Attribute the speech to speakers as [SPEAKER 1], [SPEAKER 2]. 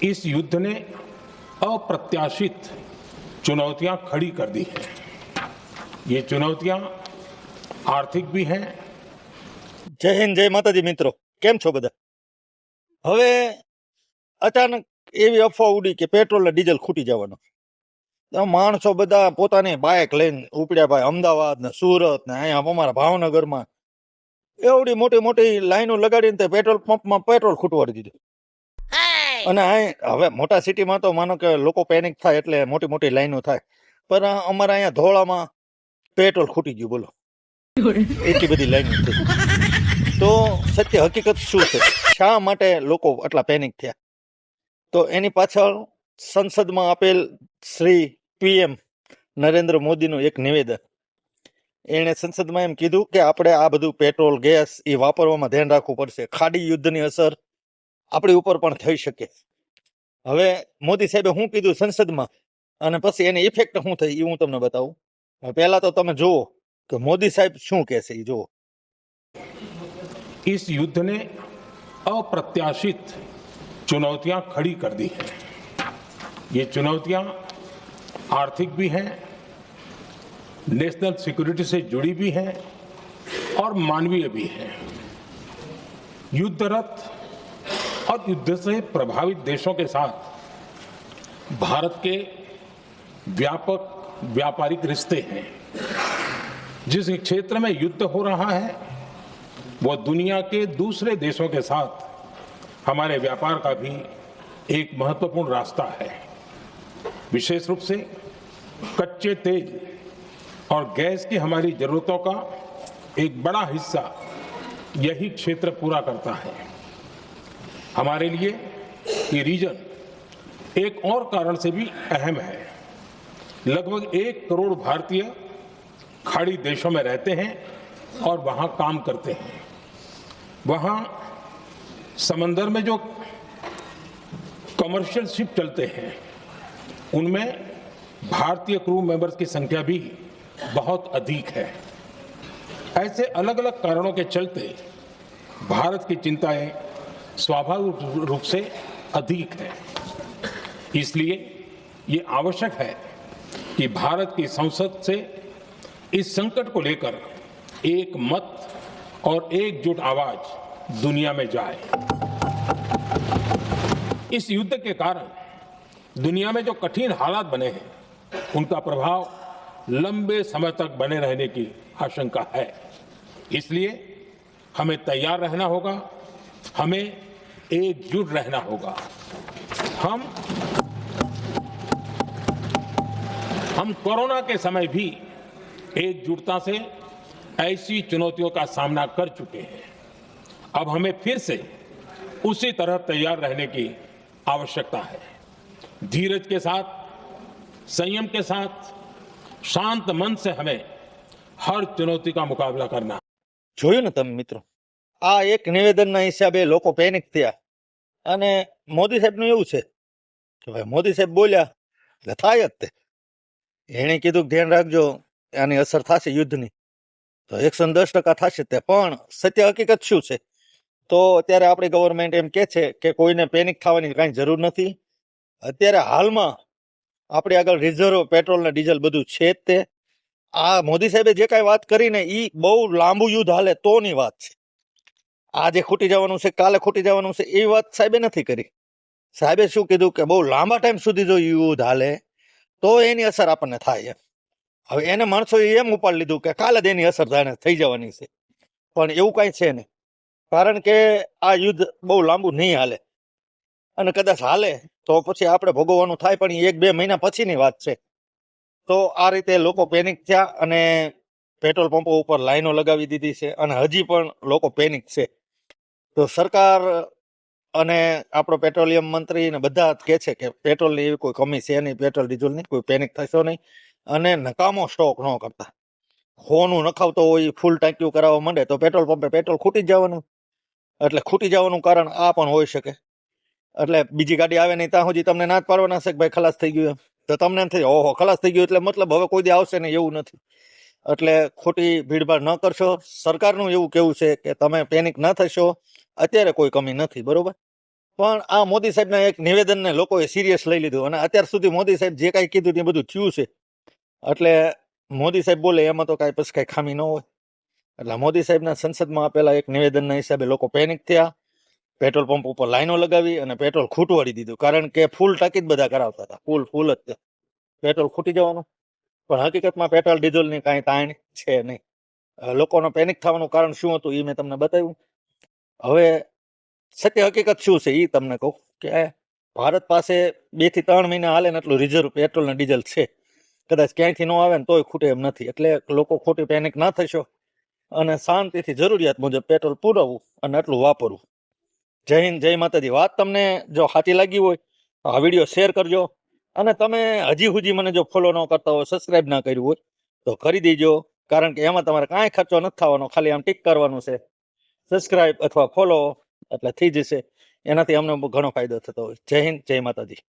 [SPEAKER 1] इस युद्ध ने अप्रत्याशित चुनौतियां खड़ी कर दी हैं। ये चुनौतियां आर्थिक भी हैं।
[SPEAKER 2] जय हिंद, जय माताजी મિત્રો, કેમ છો બધા? હવે અચાનક એવી અફવા ઉડી કે પેટ્રોલ ને ડીઝલ ખૂટી જવાનો. તો માણસો બધા પોતાની બાઇક લઈને ઉપડ્યા ભાઈ અમદાવાદ ને સુરત ને અહીંયા અમારા ભાવનગરમાં એવડી મોટી મોટી લાઈનો લગાડીને તે પેટ્રોલ પંપમાં પેટ્રોલ ખૂટવાડી દીધું. અને હવે મોટા સિટીમાં તો માનો કે લોકો પેનિક થાય એટલે મોટી મોટી લાઈનો થાય, પણ અમારા અહીંયા ધોળામાં પેટ્રોલ ખૂટી ગયું. બોલો, એટલી બધી લાઈનો થઈ. તો સત્ય હકીકત શું છે? શા માટે લોકો આટલા પેનિક થયા? તો એની પાછળ સંસદમાં આપેલ શ્રી પીએમ નરેન્દ્ર મોદીનું એક નિવેદન. એણે સંસદમાં એમ કીધું કે આપણે આ બધું પેટ્રોલ ગેસ એ વાપરવામાં ધ્યાન રાખવું પડશે. ખાડી યુદ્ધની અસર આપણી ઉપર પણ થઈ શકે. હવે મોદી સાહેબે શું કીધું સંસદમાં અને પછી એની ઇફેક્ટ શું થઈ એ હું તમને બતાવું. પહેલા તો તમે જુઓ કે મોદી સાહેબ શું કહે છે એ જુઓ.
[SPEAKER 1] इस युद्ध ने अप्रत्याशित चुनौतियां खड़ी कर दी हैं। ये चुनौतियां आर्थिक भी हैं, नेशनल सिक्योरिटी से जुड़ी भी हैं और मानवीय भी हैं। युद्धरत और युद्ध से प्रभावित देशों के साथ भारत के व्यापक व्यापारिक रिश्ते हैं। जिस क्षेत्र में युद्ध हो रहा है वो दुनिया के दूसरे देशों के साथ हमारे व्यापार का भी एक महत्वपूर्ण रास्ता है। विशेष रूप से कच्चे तेल और गैस की हमारी जरूरतों का एक बड़ा हिस्सा यही क्षेत्र पूरा करता है। हमारे लिए ये रीजन एक और कारण से भी अहम है। लगभग 1 करोड़ भारतीय खाड़ी देशों में रहते हैं और वहां काम करते हैं। वहां समंदर में जो कमर्शियल शिप चलते हैं उनमें भारतीय क्रू मेंबर्स की संख्या भी बहुत अधिक है। ऐसे अलग अलग कारणों के चलते भारत की चिंताएं स्वाभाविक रूप से अधिक है। इसलिए ये आवश्यक है कि भारत की संसद से इस संकट को लेकर एक मत और एकजुट आवाज दुनिया में जाए। इस युद्ध के कारण दुनिया में जो कठिन हालात बने हैं उनका प्रभाव लंबे समय तक बने रहने की आशंका है। इसलिए हमें तैयार रहना होगा, हमें एकजुट रहना होगा। हम कोरोना के समय भी एकजुटता से ऐसी चुनौतियों का सामना कर चुके हैं। अब हमें फिर से उसी तरह तैयार रहने की आवश्यकता है। धीरज के साथ, संयम के साथ, शांत मन से हमें हर चुनौती का मुकाबला करना।
[SPEAKER 2] જોયું ને તમે મિત્રો, આ એક નિવેદનના હિસાબે લોકો પેનિક થયા. અને મોદી સાહેબનું એવું છે કે ભાઈ મોદી સાહેબ બોલ્યા એટલે થાય જ તે. એણે કીધું કે ધ્યાન રાખજો, આની અસર થશે યુદ્ધની. તો 110% થશે તે. પણ સત્ય હકીકત શું છે? તો અત્યારે આપણી ગવર્મેન્ટ એમ કે છે કે કોઈને પેનિક થવાની કાંઈ જરૂર નથી. અત્યારે હાલમાં આપણી આગળ રિઝર્વ પેટ્રોલ ને ડીઝલ બધું છે જ તે. આ મોદી સાહેબે જે કાંઈ વાત કરી ને એ બહુ લાંબુ યુદ્ધ હાલે તોની વાત છે. આજે ખૂટી જવાનું છે, કાલે ખૂટી જવાનું છે, એ વાત સાહેબે નથી કરી. સાહેબે શું કીધું કે બહુ લાંબા ટાઈમ સુધી જો યુદ્ધ હાલે તો એની અસર આપણને થાય એમ. હવે એને માણસોએ એમ ઉપાડી લીધું કે કાલે જ એની અસર થઈ જવાની છે, પણ એવું કાંઈ છે નહીં. કારણ કે આ યુદ્ધ બહુ લાંબુ નહીં હાલે, અને કદાચ હાલે તો પછી આપણે ભોગવવાનું થાય, પણ 1-2 મહિના પછીની વાત છે. તો આ રીતે લોકો પેનિક થયા અને પેટ્રોલ પંપો ઉપર લાઈનો લગાવી દીધી છે, અને હજી પણ લોકો પેનિક છે. તો સરકાર અને આપણો પેટ્રોલિયમ મંત્રી ને બધા કહે છે કે પેટ્રોલની એવી કોઈ કમી છે નહીં, પેટ્રોલ ડીઝલની કોઈ પેનિક થશો નહીં, અને નકામો સ્ટોક ન કરતા. હોનું નખાવતો હોય ફૂલ ટાંકીઓ કરાવવા માંડે તો પેટ્રોલ પંપે પેટ્રોલ ખૂટી જવાનું. એટલે ખૂટી જવાનું કારણ આ પણ હોઈ શકે. એટલે બીજી ગાડી આવે નહીં ત્યાં સુધી તમને ના જ પાડવાના છે કે ભાઈ ખલાસ થઈ ગયું એમ. તો તમને એમ થઈ ઓહો ખલાસ થઈ ગયું એટલે મતલબ હવે કોઈ દી આવશે નહીં, એવું નથી. એટલે ખોટી ભીડભાડ ન કરશો. સરકારનું એવું કેવું છે કે તમે પેનિક ન થશો, અત્યારે કોઈ કમી નથી, બરોબર. પણ આ મોદી સાહેબના એક નિવેદનને લોકોએ સિરિયસ લઈ લીધું અને અત્યાર સુધી મોદી સાહેબ જે કાંઈ કીધું તે બધું થયું છે. એટલે મોદી સાહેબ બોલે એમાં તો કાંઈ પછી કાંઈ ખામી ન હોય. એટલે મોદી સાહેબના સંસદમાં આપેલા એક નિવેદનના હિસાબે લોકો પેનિક થયા, પેટ્રોલ પંપ ઉપર લાઈનો લગાવી અને પેટ્રોલ ખૂટવાડી દીધું. કારણ કે ફૂલ ટાંકી જ બધા કરાવતા હતા, ફૂલ જ પેટ્રોલ ખૂટી જવાનું. પણ હકીકતમાં પેટ્રોલ ડીઝલની કાંઈ તાણ છે નહીં. લોકોનો પેનિક થવાનું કારણ શું હતું એ મેં તમને બતાવ્યું. હવે સત્ય હકીકત શું છે એ તમને કહું કે ભારત પાસે 2 થી 3 મહિના હાલે ને એટલું રિઝર્વ પેટ્રોલ ને ડીઝલ છે. કદાચ ક્યાંયથી ન આવે ને તોય ખૂટે એમ નથી. એટલે લોકો ખોટી પેનિક ના થશો અને શાંતિથી જરૂરિયાત મુજબ પેટ્રોલ પુરાવવું અને એટલું વાપરવું. જય હિન્દ, જય માતાજી. વાત તમને જો સાચી લાગી હોય તો આ વિડીયો શેર કરજો. અને તમે હજી સુધી મને જો ફોલો ન કરતા હોય, સબસ્ક્રાઇબ ના કર્યું હોય તો કરી દેજો. કારણ કે એમાં તમારે કાંઈ ખર્ચો નથી થવાનો, ખાલી આમ ટીક કરવાનું છે, સબસ્ક્રાઇબ અથવા ફોલો એટલે થઈ જશે. એનાથી અમને ઘણો ફાયદો થતો હોય. જય હિન્દ, જય માતાજી.